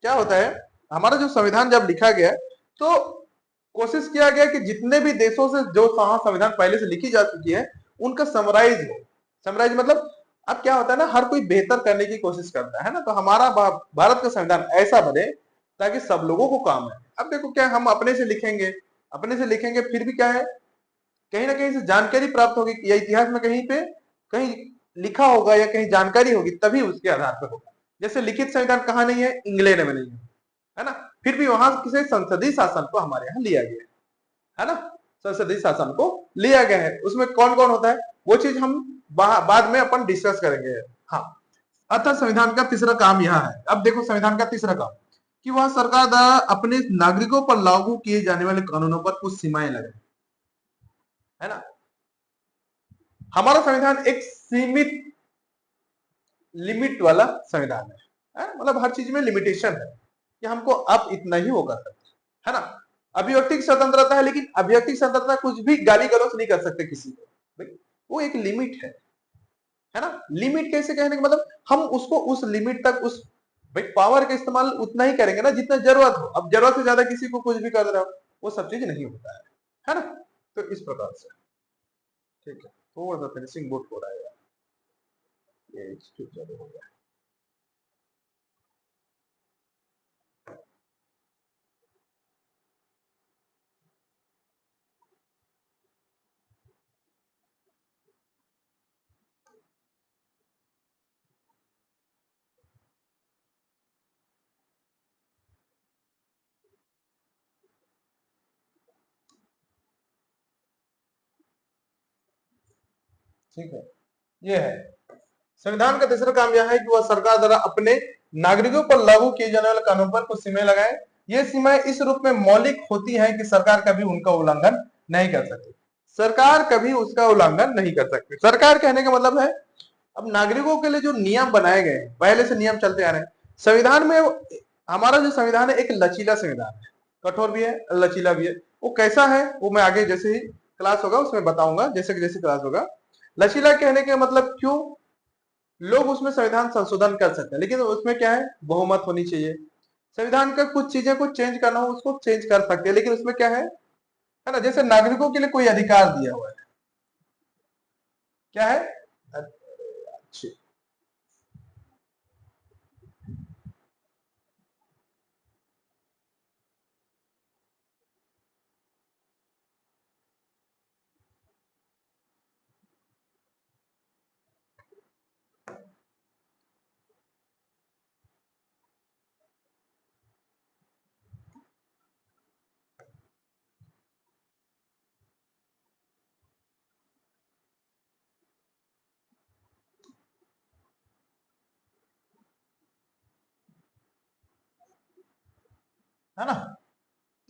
क्या होता है, हमारा जो संविधान जब लिखा गया तो कोशिश किया गया कि जितने भी देशों से जो संविधान पहले से लिखी जा चुकी है उनका समराइज हो। समराइज मतलब अब क्या होता है ना, हर कोई बेहतर करने की कोशिश करता है ना। तो हमारा भारत का संविधान ऐसा बने ताकि सब लोगों को काम है। अब देखो क्या हम अपने से लिखेंगे फिर भी क्या है, कहीं ना कहीं से जानकारी प्राप्त होगी या इतिहास में कहीं पे कहीं लिखा होगा या कहीं जानकारी होगी तभी उसके आधार पर होगा। जैसे लिखित संविधान कहाँ नहीं है, इंग्लैंड में नहीं है ना, फिर भी वहां किसी संसदीय शासन को हमारे यहाँ लिया गया है ना, संसदीय शासन को लिया गया है। उसमें कौन कौन होता है वो चीज हम बाद में अपन डिस्कस करेंगे। हाँ, अतः संविधान का तीसरा काम यह है। अब देखो संविधान का तीसरा काम कि वह सरकार द्वारा अपने नागरिकों पर लागू किए जाने वाले कानूनों पर कुछ सीमाएं लगाए, है ना। हमारा संविधान एक सीमित लिमिट वाला संविधान है, मतलब हर चीज में लिमिटेशन है कि हमको अब इतना ही वो कर सकते, है ना। अभिव्यक्ति की स्वतंत्रता है, लेकिन अभिव्यक्ति की स्वतंत्रता कुछ भी गाली गलौज नहीं कर सकते किसी को, वो एक लिमिट है ना। लिमिट कैसे कहने का मतलब हम उसको उस लिमिट तक उस भाई पावर का इस्तेमाल उतना ही करेंगे ना जितना जरूरत हो। अब जरूरत से ज्यादा किसी को कुछ भी कर रहा हो, वो सब चीज नहीं होता है ना। तो इस प्रकार से ठीक है, थोड़ा सा फिनिशिंग बोर्ड हो रहा है यार, ये चालू हो गया। ठीक है, ये है संविधान का तीसरा काम यह है कि वह सरकार द्वारा अपने नागरिकों पर लागू किए जाने वाले कानून पर कुछ सीमाएं लगाए। ये सीमाएं इस रूप में मौलिक होती हैं कि सरकार कभी उनका उल्लंघन नहीं कर सकती। सरकार कभी उसका उल्लंघन नहीं कर सकती। सरकार कहने का मतलब है अब नागरिकों के लिए जो नियम बनाए गए हैं, पहले से नियम चलते आ रहे हैं संविधान में। हमारा जो संविधान है एक लचीला संविधान है, कठोर भी है लचीला भी है। वो कैसा है वो मैं आगे जैसे ही क्लास होगा उसमें बताऊंगा, जैसे जैसे क्लास होगा। लचीला कहने के मतलब क्यों, लोग उसमें संविधान संशोधन कर सकते हैं, लेकिन उसमें क्या है बहुमत होनी चाहिए। संविधान का कुछ चीजें को चेंज करना हो उसको चेंज कर सकते हैं, लेकिन उसमें क्या है ना, जैसे नागरिकों के लिए कोई अधिकार दिया हुआ है, क्या है अच्छी, है ना।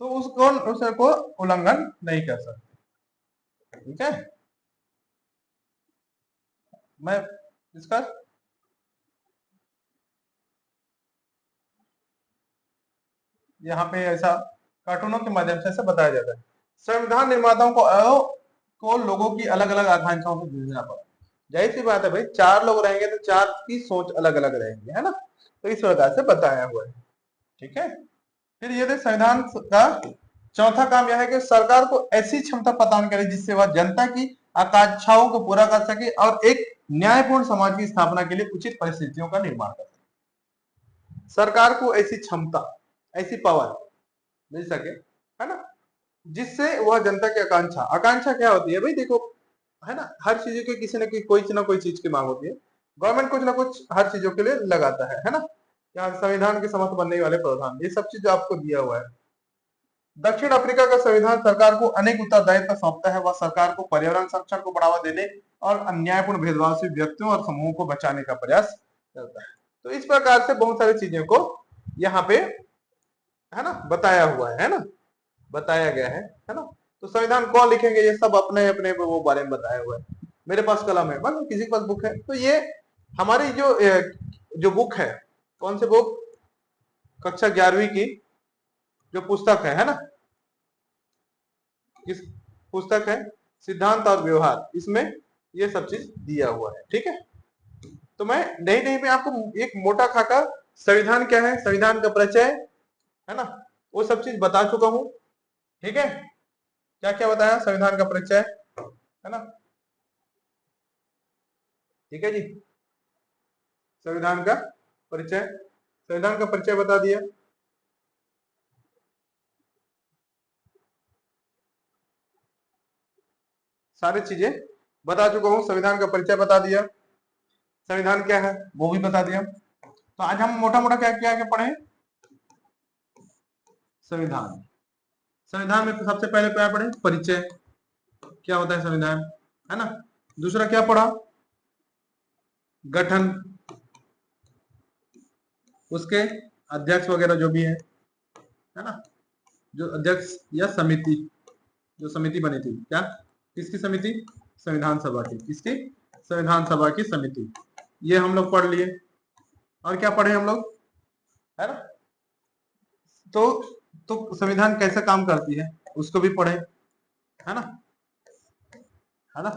तो उसको उल्लंघन नहीं कर सकते, ठीक है। मैं इसका यहाँ पे ऐसा कार्टूनों के माध्यम से ऐसा बताया जाता है। संविधान निर्माताओं को लोगों की अलग अलग आकांक्षाओं से जूझना पड़ा। जाहिर सी बात है भाई, चार लोग रहेंगे तो चार की सोच अलग अलग रहेंगी, है ना। तो इस प्रकार से बताया हुआ है, ठीक है। फिर ये संविधान का चौथा काम यह है कि सरकार को ऐसी क्षमता प्रदान करे जिससे वह जनता की आकांक्षाओं को पूरा कर सके और एक न्यायपूर्ण समाज की स्थापना के लिए उचित परिस्थितियों का निर्माण कर सके। सरकार को ऐसी क्षमता, ऐसी पावर मिल सके, है ना, जिससे वह जनता की आकांक्षा, आकांक्षा क्या होती है भाई, देखो, है ना, हर चीज के किसी न कोई ना कोई चीज की मांग होती है। गवर्नमेंट कुछ ना कुछ हर चीजों के लिए लगाता है ना। यहाँ संविधान के समक्ष बनने वाले प्रावधान, ये सब चीज आपको दिया हुआ है। दक्षिण अफ्रीका का संविधान सरकार को अनेक उत्तरदायित्व सौंपता है। वह सरकार को पर्यावरण संरक्षण को बढ़ावा देने और अन्यायपूर्ण भेदभाव से व्यक्तियों और समूहों को बचाने का प्रयास करता है। तो इस प्रकार से बहुत सारी चीजों को यहाँ पे, है ना, बताया हुआ है ना, बताया गया है ना। तो संविधान कौन लिखेंगे, ये सब अपने अपने वो बारे में बताया हुआ है। मेरे पास कलम है, बस किसी के पास बुक है। तो ये हमारी जो बुक है, कौन सी बुक, कक्षा 11वीं की जो पुस्तक है ना, किस पुस्तक है, सिद्धांत और व्यवहार, इसमें ये सब चीज दिया हुआ है। ठीक है, तो मैं नहीं पे आपको एक मोटा खाका संविधान क्या है, संविधान का परिचय, है ना, वो सब चीज बता चुका हूं। ठीक है, क्या क्या बताया, संविधान का परिचय, है ना, ठीक है जी, संविधान का परिचय, संविधान का परिचय बता दिया। सारी चीजें बता चुका हूं, संविधान का परिचय बता दिया, संविधान क्या है वो भी बता दिया। तो आज हम मोटा मोटा क्या क्या क्या पढ़े, संविधान। संविधान में सबसे पहले क्या पढ़े, परिचय, क्या होता है संविधान, है ना। दूसरा क्या पढ़ा, गठन, उसके अध्यक्ष वगैरह जो भी है ना, जो अध्यक्ष या समिति, जो समिति बनी थी, क्या, किसकी समिति, संविधान सभा की, किसकी, संविधान सभा की समिति, ये हम लोग पढ़ लिए। और क्या पढ़े हम लोग, है ना, तो संविधान कैसे काम करती है उसको भी पढ़े, है ना, है ना,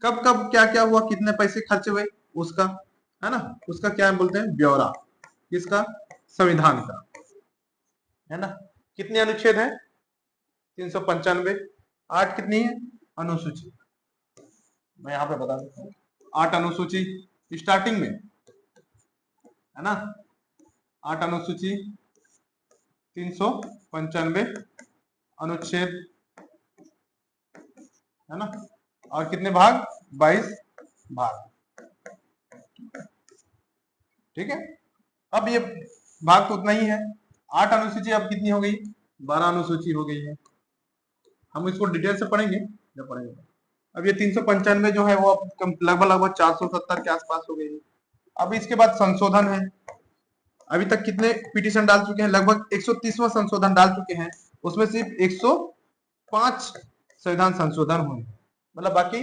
कब कब क्या क्या हुआ, कितने पैसे खर्च हुए उसका, है ना, उसका क्या बोलते हैं, ब्यौरा, किसका, संविधान का, है ना। कितने अनुच्छेद हैं, 395। 8 कितनी है, अनुसूची, मैं यहाँ पे बता देता हूँ, 8 अनुसूची स्टार्टिंग में, है ना, 8 अनुसूची, 395 अनुच्छेद, है ना, और कितने भाग, 22 भाग। ठीक है, अब ये भाग तो उतना ही है। 8 अनुसूची अब कितनी हो गई, 12 अनुसूची हो गई है। हम इसको डिटेल से पढ़ेंगे जब पढ़ेंगे। अब ये 395 जो है वो लगभग लगभग 470 के आसपास हो गई है। अब इसके बाद संशोधन है, अभी तक कितने पिटीशन डाल चुके हैं, लगभग 130वां संशोधन डाल चुके हैं। उसमें सिर्फ 105 संविधान संशोधन हुए, मतलब बाकी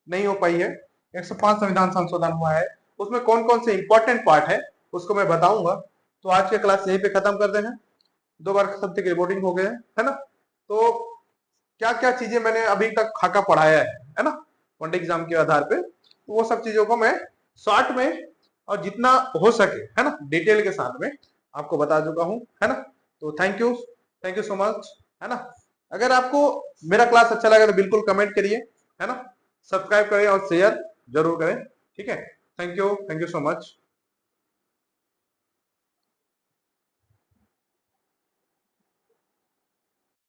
नहीं हो पाई है। 105 संविधान संशोधन हुआ है, उसमें कौन कौन से इंपॉर्टेंट पार्ट है उसको मैं बताऊंगा। तो आज के क्लास यहीं पे खत्म करते हैं। 2 बार सब तक रिपोर्टिंग हो गया है ना। तो क्या क्या चीजें मैंने अभी तक खाका पढ़ाया है ना, वन एग्जाम के आधार पे, तो वो सब चीजों को मैं शॉर्ट में और जितना हो सके, है ना, डिटेल के साथ में आपको बता चुका हूं, है ना। तो थैंक यू सो मच, है ना। अगर आपको मेरा क्लास अच्छा लगा तो बिल्कुल कमेंट करिए, है ना, सब्सक्राइब करें और शेयर जरूर करें। ठीक है, थैंक यू सो मच।